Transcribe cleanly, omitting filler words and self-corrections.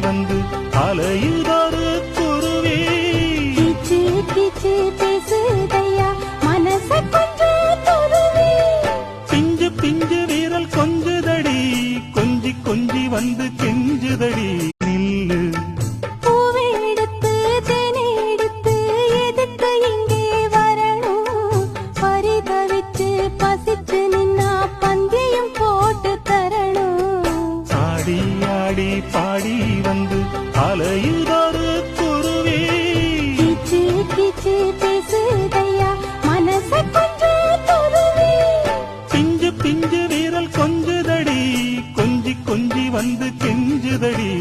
வந்து அலையுதொரு குருவி. கிச்சு கிச்சு பேசுதையா மனச கொஞ்சம் துருவி. பிஞ்சு பிஞ்சு வீரல் கொஞ்சுதடி கொஞ்சி கொஞ்சி வந்து கெஞ்சுதடி. நில்லு பூவை எடுத்து தேனை எடுத்து எதுக்கு இங்கே வரணும்? பரிதவிச்சு பசிச்சு நின்னா பந்தியும் போட்டு தரணும். ஆடி ஆடி பாடி வந்து அலையுதொரு குருவி. கிச்சு கிச்சு பேசுதையா மனச கொஞ்சம் துருவி. பிஞ்சு பிஞ்சு வீரல் கொஞ்சுதடி கொஞ்சி கொஞ்சி வந்து கெஞ்சுதடி.